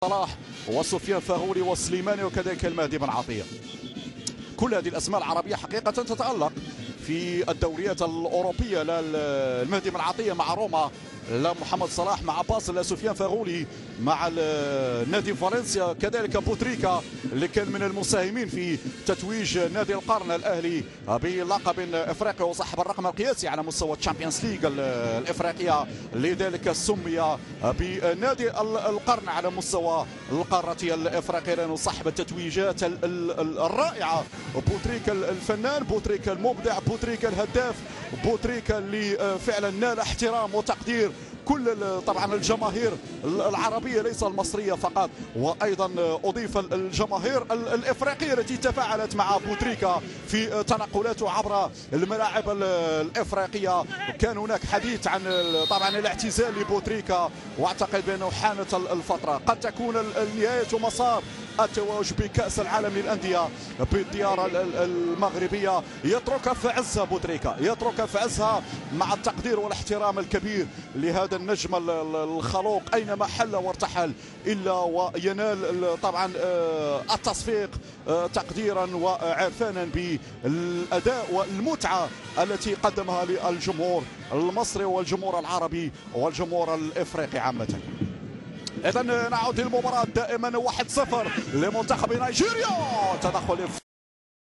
صلاح وسفيان فغولي والسليماني وكذلك المهدي بن عطية. كل هذه الأسماء العربية حقيقة تتألق في الدوريات الأوروبية. لا المهدي بن عطية مع روما، لا محمد صلاح مع باسل، لا سفيان فغولي مع نادي فالنسيا، كذلك بوتريكا اللي كان من المساهمين في تتويج نادي القرن الأهلي بلقب إفريقي وصاحب الرقم القياسي على مستوى الشامبيونز ليج الإفريقية، لذلك سمي بنادي القرن على مستوى القارة الإفريقية لأنه صاحب التتويجات الرائعة. بوتريكا الفنان، بوتريكا المبدع، بوتريكا الهداف، بوتريكا اللي فعلا نال احترام وتقدير كل طبعا الجماهير العربيه ليس المصريه فقط، وايضا اضيف الجماهير الافريقيه التي تفاعلت مع بوتريكا في تنقلاته عبر الملاعب الافريقيه. كان هناك حديث عن طبعا الاعتزال لبوتريكا، واعتقد بانه حانت الفتره، قد تكون نهايه مسار التوج بكأس العالم للأندية بالديار المغربية. يترك في عزها بوتريكا، يترك في عزها مع التقدير والاحترام الكبير لهذا النجم الخلوق، أينما حل وارتحل إلا وينال طبعا التصفيق تقديرا وعرفانا بالأداء والمتعة التي قدمها للجمهور المصري والجمهور العربي والجمهور الإفريقي عامة. إذن نعود للمباراة دائما 1-0 لمنتخب نيجيريا. تدخل